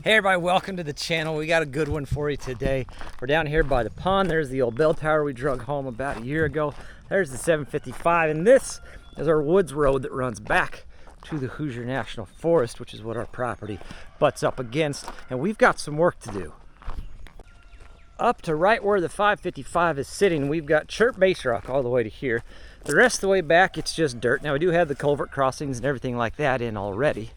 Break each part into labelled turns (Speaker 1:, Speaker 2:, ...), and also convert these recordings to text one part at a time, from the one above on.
Speaker 1: Hey everybody, welcome to the channel. We got a good one for you today. We're down here by the pond. There's the old bell tower we drug home about a year ago. There's the 755, and this is our woods road that runs back to the Hoosier National Forest, which is what our property butts up against, and we've got some work to do. Up to right where the 555 is sitting, we've got chert base rock all the way to here. The rest of the way back, it's just dirt. Now we do have the culvert crossings and everything like that in already,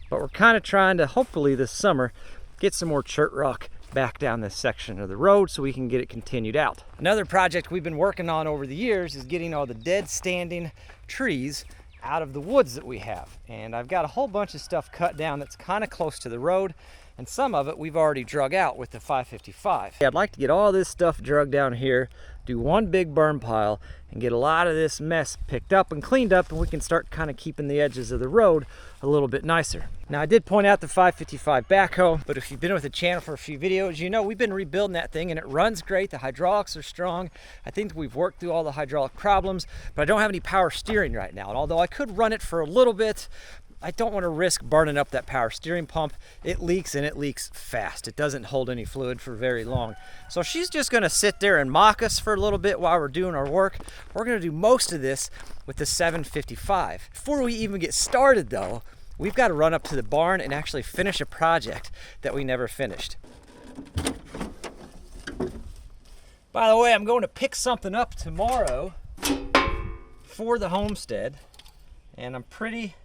Speaker 1: but we're kind of trying to, hopefully this summer, get some more chert rock back down this section of the road so we can get it continued out. Another project we've been working on over the years is getting all the dead standing trees out of the woods that we have. And I've got a whole bunch of stuff cut down that's kind of close to the road, and some of it we've already drug out with the 555. I'd like to get all this stuff drugged down here, do one big burn pile, and get a lot of this mess picked up and cleaned up, and we can start kind of keeping the edges of the road a little bit nicer. Now, I did point out the 555 backhoe, but if you've been with the channel for a few videos, you know we've been rebuilding that thing, and it runs great. The hydraulics are strong. I think we've worked through all the hydraulic problems, but I don't have any power steering right now. And although I could run it for a little bit, I don't want to risk burning up that power steering pump. It leaks, and it leaks fast. It doesn't hold any fluid for very long. So she's just going to sit there and mock us for a little bit while we're doing our work. We're going to do most of this with the 755. Before we even get started though, we've got to run up to the barn and actually finish a project that we never finished. By the way, I'm going to pick something up tomorrow for the homestead, and I'm pretty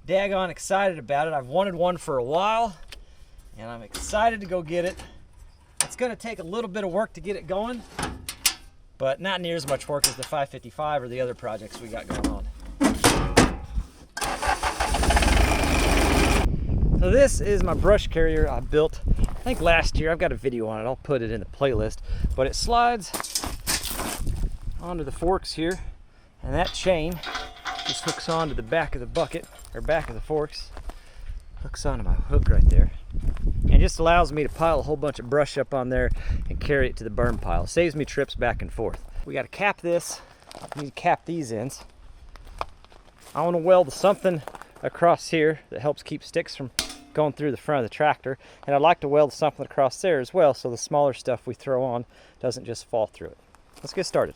Speaker 1: daggone excited about it. I've wanted one for a while, and I'm excited to go get it. It's going to take a little bit of work to get it going, but not near as much work as the 555 or the other projects we got going on. So this is my brush carrier I built, I think last year. I've got a video on it. I'll put it in the playlist, but it slides onto the forks here, and that chain just hooks onto the back of the bucket, or back of the forks, hooks onto my hook right there, and just allows me to pile a whole bunch of brush up on there and carry it to the burn pile. Saves me trips back and forth. We got to cap this. I need to cap these ends. I want to weld something across here that helps keep sticks from going through the front of the tractor, and I'd like to weld something across there as well so the smaller stuff we throw on doesn't just fall through it. Let's get started.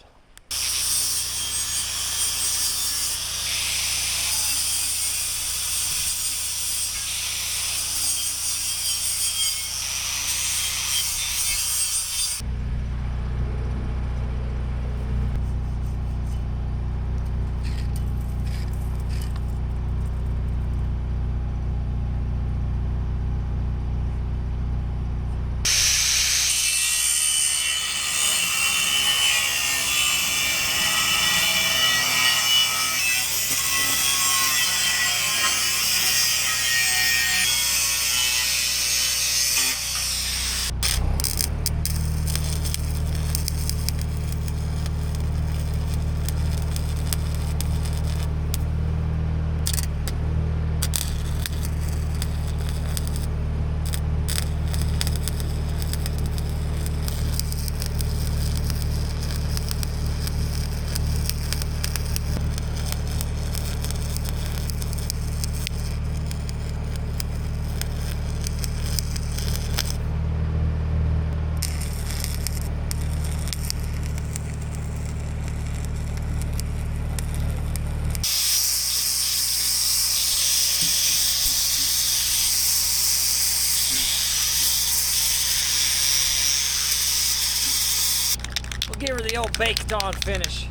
Speaker 1: Give her the old baked on finish.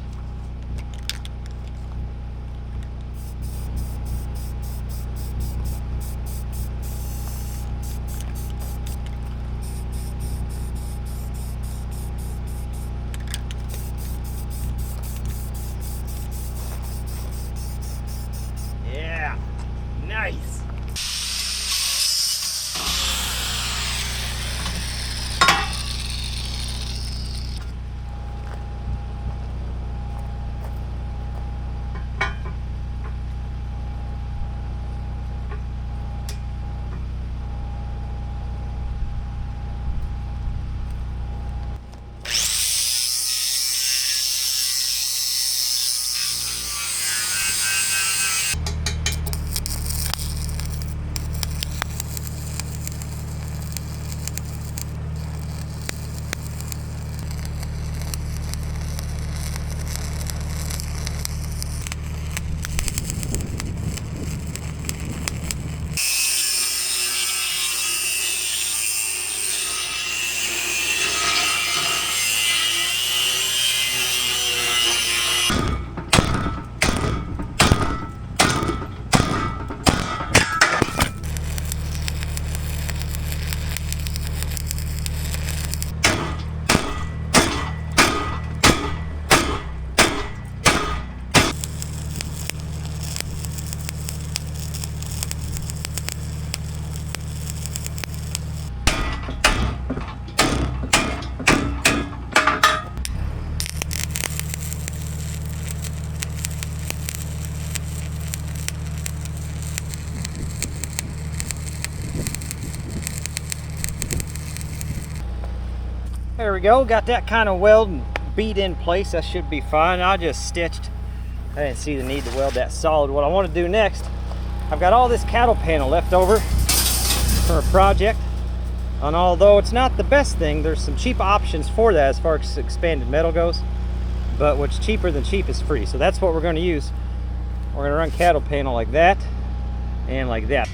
Speaker 1: Yeah, nice. There we go, got that kind of weld and beat in place. That should be fine. I just stitched. I didn't see the need to weld that solid. What I want to do next, I've got all this cattle panel left over for a project. And although it's not the best thing, there's some cheap options for that as far as expanded metal goes. But what's cheaper than cheap is free. So that's what we're going to use. We're going to run cattle panel like that and like that.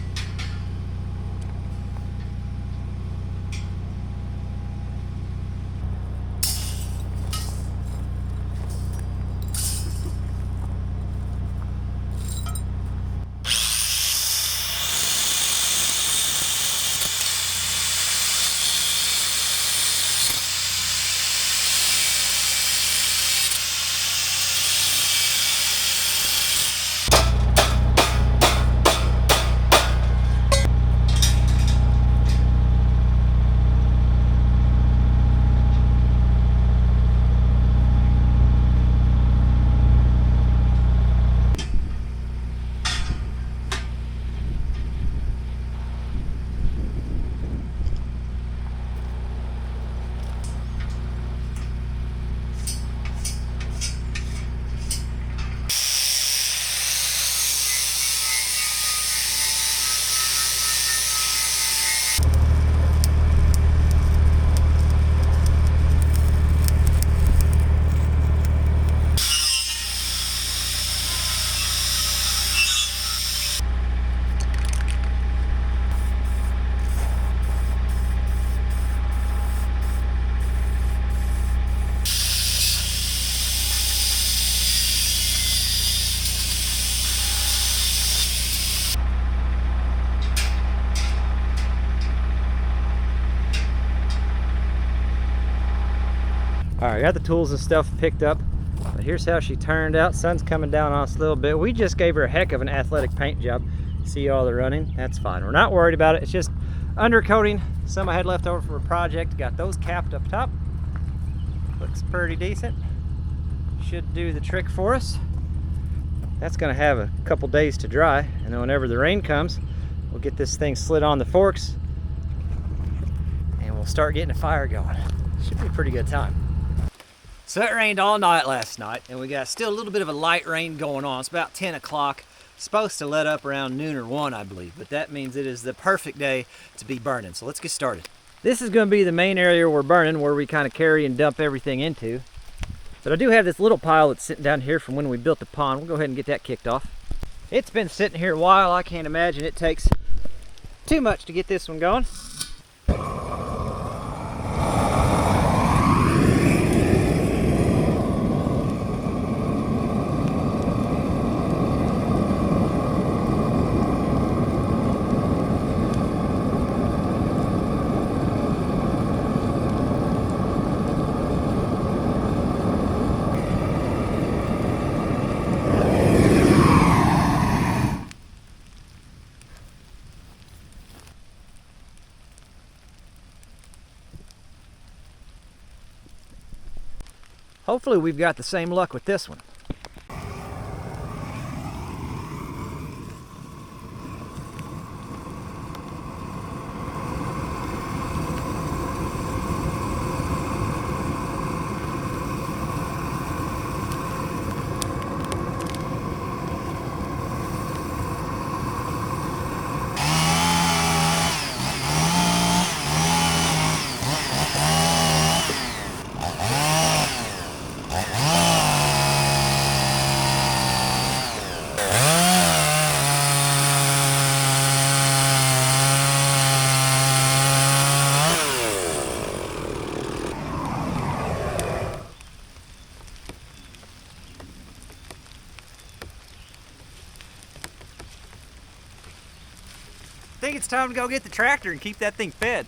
Speaker 1: All right, got the tools and stuff picked up. But here's how she turned out. Sun's coming down on us a little bit. We just gave her a heck of an athletic paint job. See all the running? That's fine. We're not worried about it. It's just undercoating. Some I had left over from a project. Got those capped up top. Looks pretty decent. Should do the trick for us. That's gonna have a couple days to dry. And then whenever the rain comes, we'll get this thing slid on the forks and we'll start getting a fire going. Should be a pretty good time. So it rained all night last night, and we got still a little bit of a light rain going on. It's about 10 o'clock. Supposed to let up around noon or 1, I believe, but that means it is the perfect day to be burning. So let's get started. This is going to be the main area we're burning, where we kind of carry and dump everything into. But I do have this little pile that's sitting down here from when we built the pond. We'll go ahead and get that kicked off. It's been sitting here a while. I can't imagine it takes too much to get this one going. Hopefully we've got the same luck with this one. I think it's time to go get the tractor and keep that thing fed.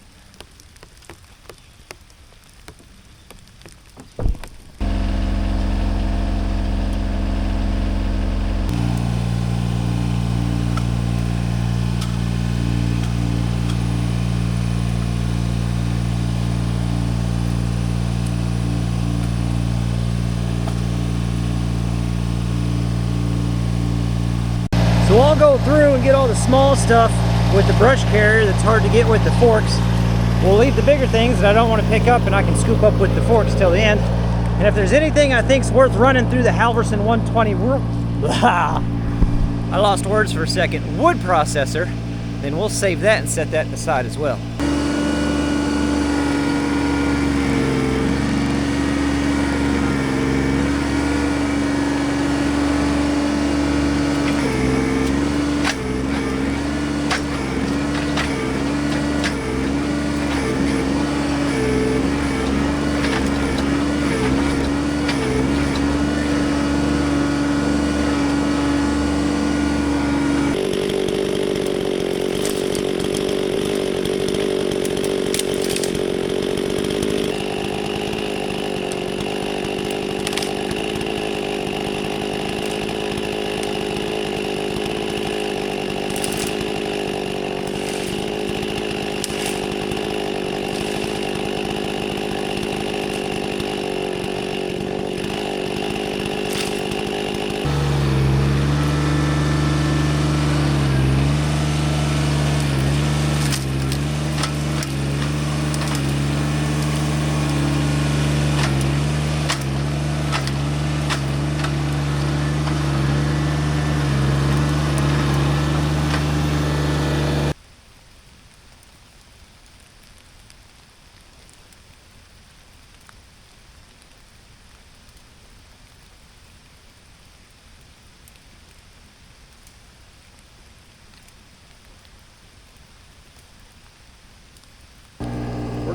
Speaker 1: So I'll go through and get all the small stuff with the brush carrier that's hard to get with the forks. We'll leave the bigger things that I don't want to pick up, and I can scoop up with the forks till the end. And if there's anything I think's worth running through the Halverson 120 I lost words for a second, wood processor, then we'll save that and set that aside as well.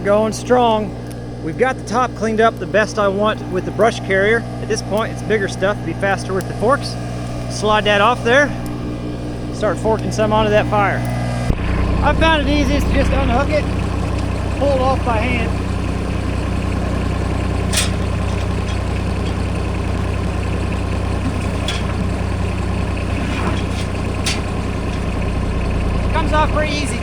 Speaker 1: Going strong. We've got the top cleaned up the best I want with the brush carrier. At this point, it's bigger stuff to be faster with the forks. Slide that off there, start forking some onto that fire. I found it easiest to just unhook it, pull it off by hand. Comes off pretty easy.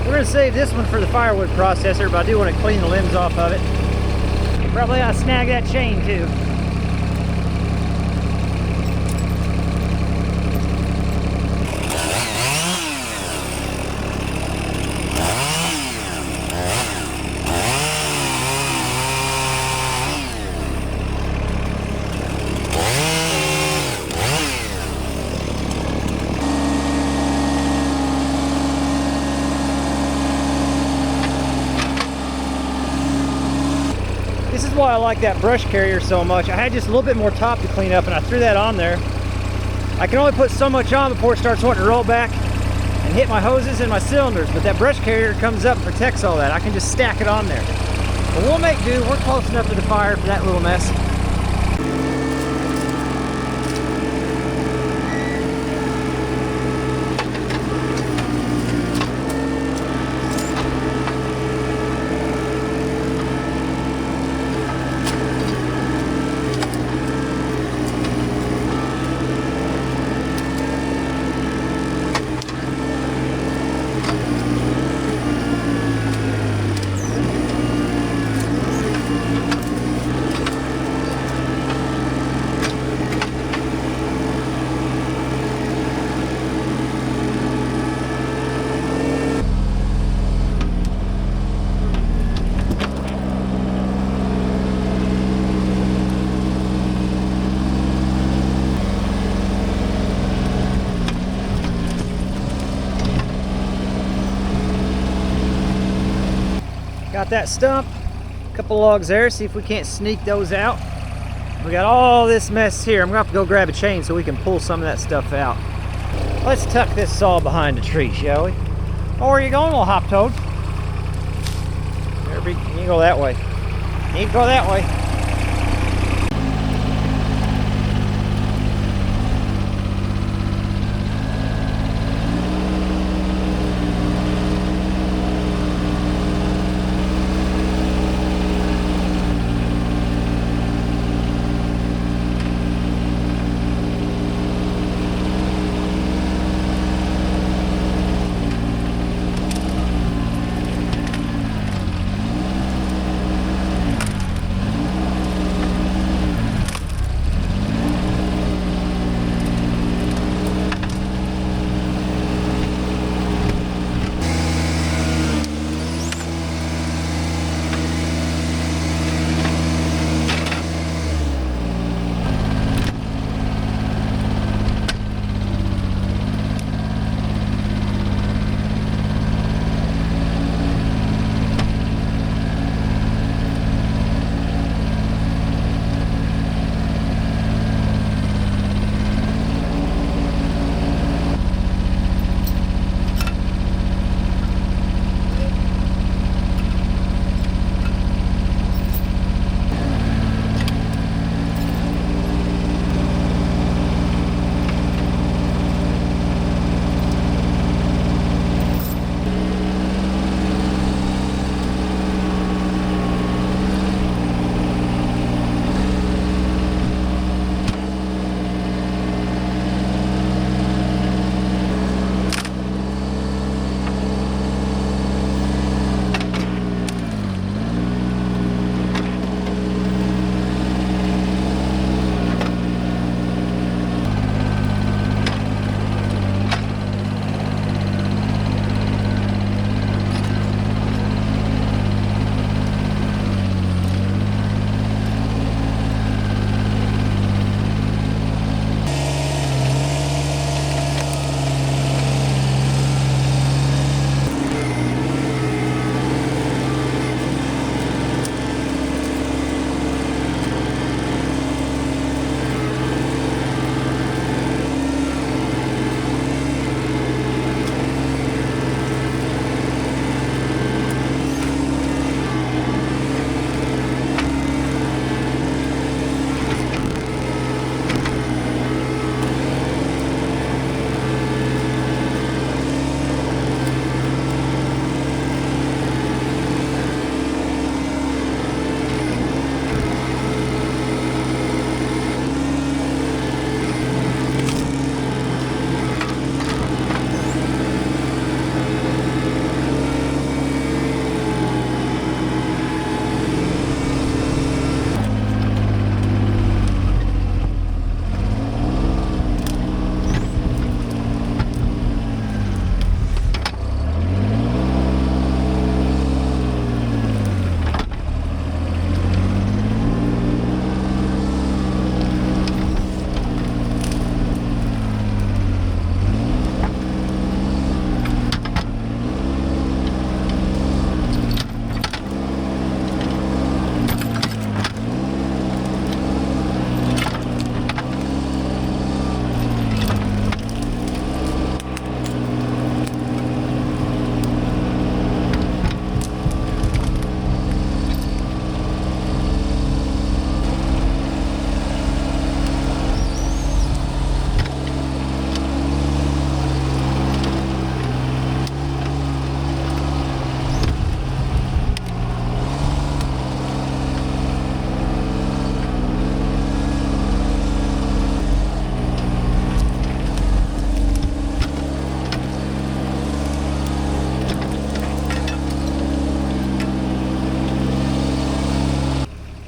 Speaker 1: We're going to save this one for the firewood processor, but I do want to clean the limbs off of it. Probably ought to snag that chain too. This is why I like that brush carrier so much. I had just a little bit more top to clean up and I threw that on there. I can only put so much on before it starts wanting to roll back and hit my hoses and my cylinders, but that brush carrier comes up and protects all that. I can just stack it on there. But we'll make do. We're close enough to the fire for that little mess. Got that stump, a couple logs there, see if we can't sneak those out. We got all this mess here. I'm gonna have to go grab a chain so we can pull some of that stuff out. Let's tuck this saw behind a tree, shall we? Oh, where are you going, little hop toad? You can go that way. You can go that way.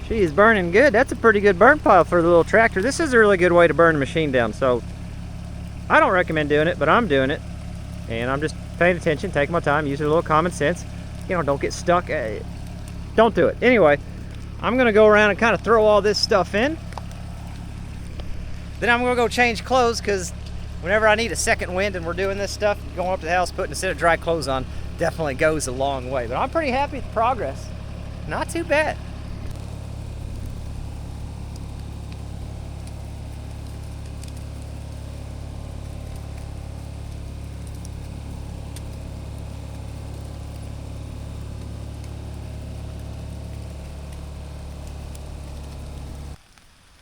Speaker 1: Geez, burning good. That's a pretty good burn pile for the little tractor. This is a really good way to burn the machine down. So I don't recommend doing it, but I'm doing it. And I'm just paying attention, taking my time, using a little common sense. You know, don't get stuck. Don't do it. Anyway, I'm gonna go around and kind of throw all this stuff in. Then I'm gonna go change clothes, because whenever I need a second wind and we're doing this stuff, going up to the house, putting a set of dry clothes on definitely goes a long way. But I'm pretty happy with the progress. Not too bad.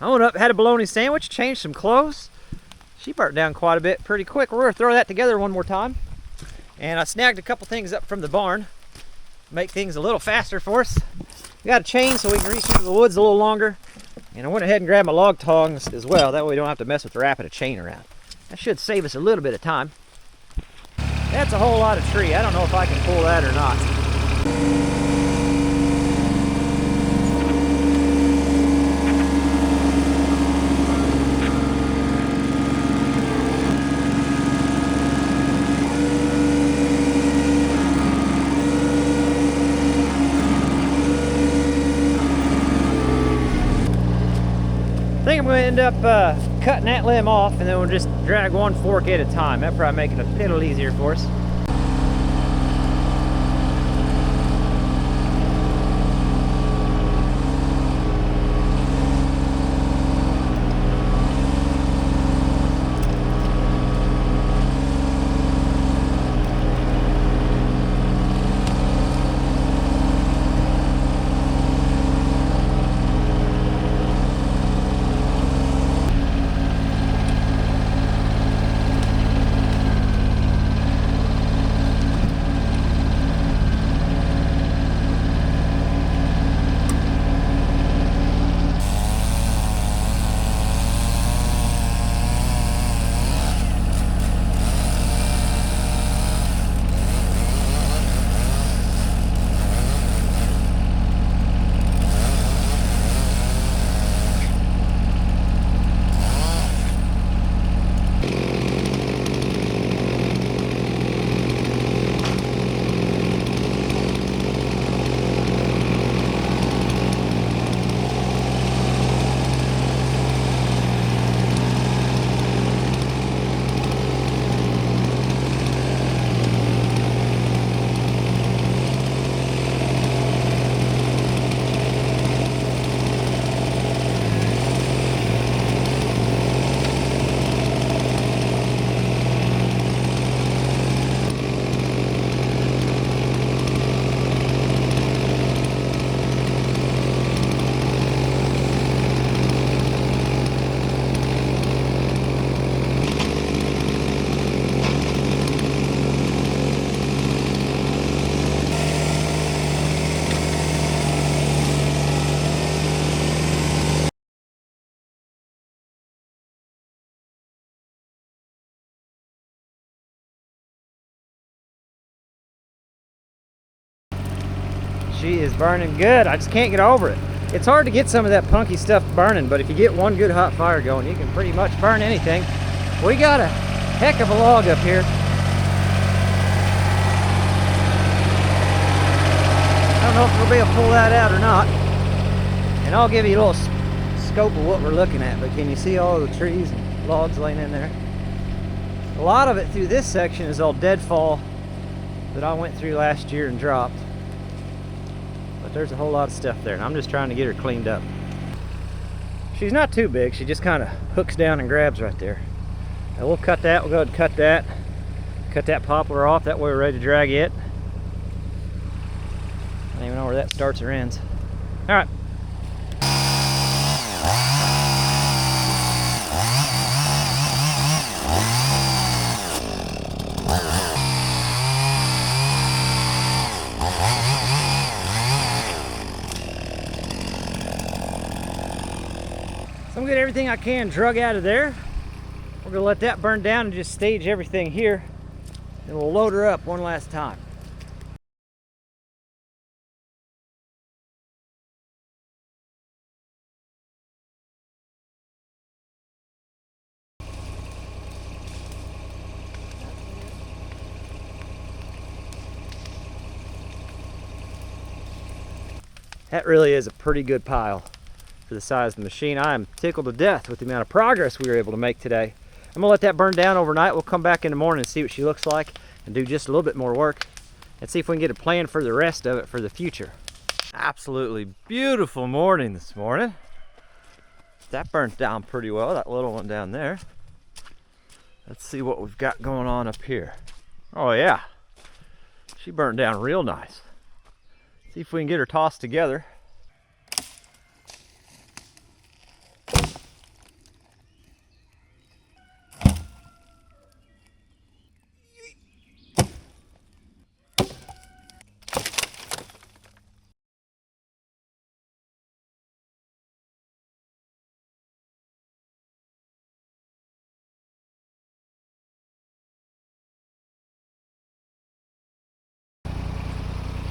Speaker 1: I went up, had a bologna sandwich, changed some clothes. She burnt down quite a bit pretty quick. We're gonna throw that together one more time. And I snagged a couple things up from the barn, make things a little faster for us. We got a chain so we can reach into the woods a little longer. And I went ahead and grabbed my log tongs as well. That way we don't have to mess with wrapping a chain around. That should save us a little bit of time. That's a whole lot of tree. I don't know if I can pull that or not. I think I'm going to end up cutting that limb off, and then we'll just drag one fork at a time. That'll probably make it a little easier for us. She is burning good. I just can't get over it. It's hard to get some of that punky stuff burning, but if you get one good hot fire going, you can pretty much burn anything. We got a heck of a log up here. I don't know if we'll be able to pull that out or not. And I'll give you a little scope of what we're looking at, but can you see all the trees and logs laying in there? A lot of it through this section is all deadfall that I went through last year and dropped. But there's a whole lot of stuff there, and I'm just trying to get her cleaned up. She's not too big. She just kind of hooks down and grabs right there. Now we'll cut that. We'll go ahead and cut that. Cut that poplar off. That way we're ready to drag it. I don't even know where that starts or ends. All right. So I'm gonna get everything I can drug out of there. We're gonna let that burn down and just stage everything here. And we'll load her up one last time. That really is a pretty good pile for the size of the machine. I am tickled to death with the amount of progress we were able to make today. I'm gonna let that burn down overnight. We'll come back in the morning and see what she looks like and do just a little bit more work and see if we can get a plan for the rest of it for the future. Absolutely beautiful morning this morning. That burnt down pretty well, that little one down there. Let's see what we've got going on up here. Oh yeah, she burnt down real nice. See if we can get her tossed together.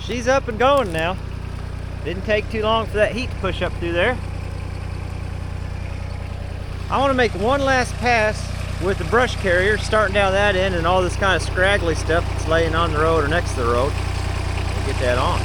Speaker 1: She's up and going now. Didn't take too long for that heat to push up through there. I want to make one last pass with the brush carrier, starting down that end and all this kind of scraggly stuff that's laying on the road or next to the road. We'll get that on.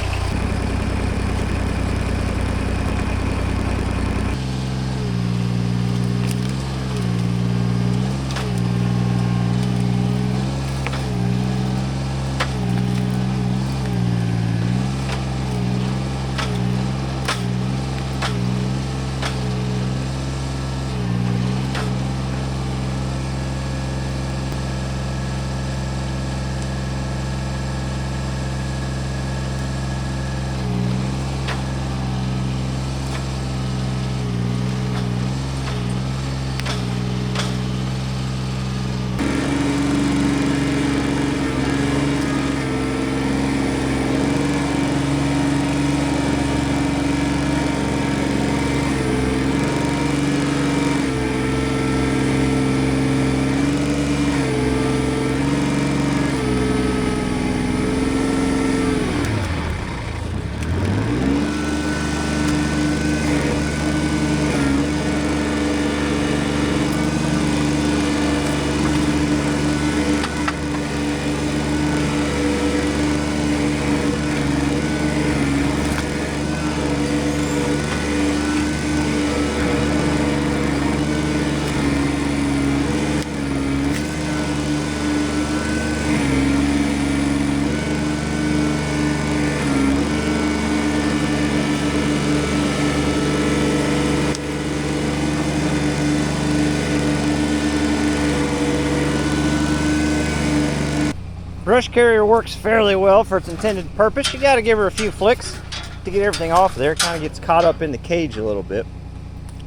Speaker 1: Brush carrier works fairly well for its intended purpose. You got to give her a few flicks to get everything off there. It kind of gets caught up in the cage a little bit.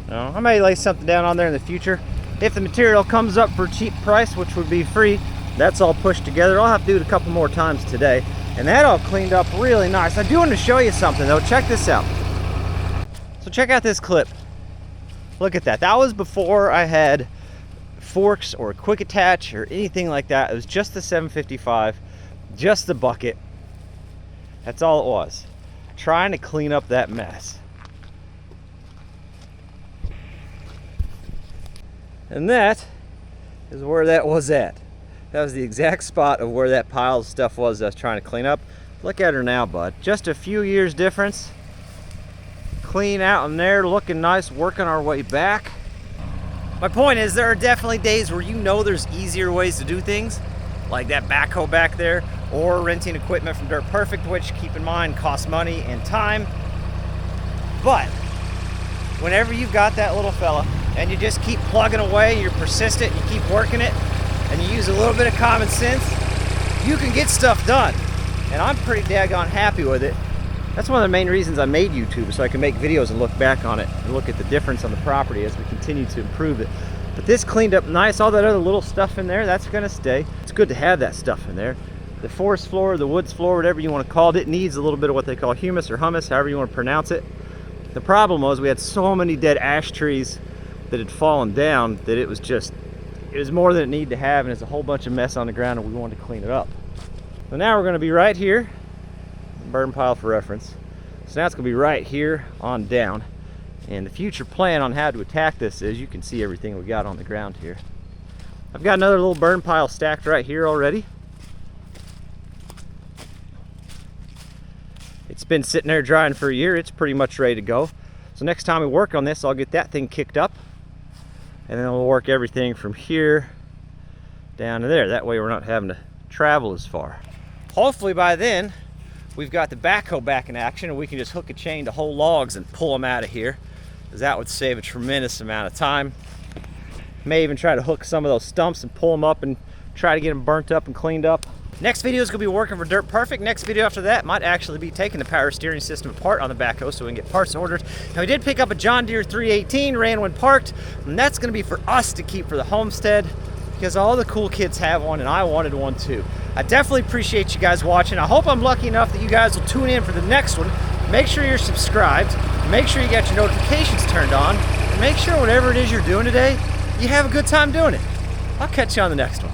Speaker 1: I may lay something down on there in the future. If the material comes up for a cheap price, which would be free, that's all pushed together. I'll have to do it a couple more times today. And that all cleaned up really nice. I do want to show you something though. Check this out. So check out this clip. Look at that. That was before I had forks or a quick attach or anything like that. It was just the 755, just the bucket. That's all it was. Trying to clean up that mess. And that is where that was at. That was the exact spot of where that pile of stuff was that I was trying to clean up. Look at her now, bud. Just a few years difference. Clean out in there, looking nice, working our way back. My point is, there are definitely days where you know there's easier ways to do things, like that backhoe back there, or renting equipment from Dirt Perfect, which, keep in mind, costs money and time. But whenever you've got that little fella and you just keep plugging away, you're persistent, you keep working it, and you use a little bit of common sense, you can get stuff done. And I'm pretty daggone happy with it. That's one of the main reasons I made YouTube, so I can make videos and look back on it and look at the difference on the property as we continue to improve it. But this cleaned up nice. All that other little stuff in there, that's gonna stay. It's good to have that stuff in there. The forest floor, the woods floor, whatever you want to call it, it needs a little bit of what they call humus or hummus, however you want to pronounce it. The problem was we had so many dead ash trees that had fallen down that it was more than it needed to have, and it's a whole bunch of mess on the ground, and we wanted to clean it up. So now we're gonna be right here. Burn pile for reference. So now it's gonna be right here on down. And the future plan on how to attack this is, you can see everything we got on the ground here. I've got another little burn pile stacked right here already. It's been sitting there drying for a year. It's pretty much ready to go. So next time we work on this, I'll get that thing kicked up, and then we'll work everything from here down to there. That way we're not having to travel as far. Hopefully by then, we've got the backhoe back in action and we can just hook a chain to whole logs and pull them out of here, because that would save a tremendous amount of time. May even try to hook some of those stumps and pull them up and try to get them burnt up and cleaned up. Next video is going to be working for Dirt Perfect. Next video after that might actually be taking the power steering system apart on the backhoe so we can get parts ordered. Now we did pick up a John Deere 318, ran when parked, and that's going to be for us to keep for the homestead, because all the cool kids have one and I wanted one too. I definitely appreciate you guys watching. I hope I'm lucky enough that you guys will tune in for the next one. Make sure you're subscribed, make sure you got your notifications turned on, and make sure whatever it is you're doing today, you have a good time doing it. I'll catch you on the next one.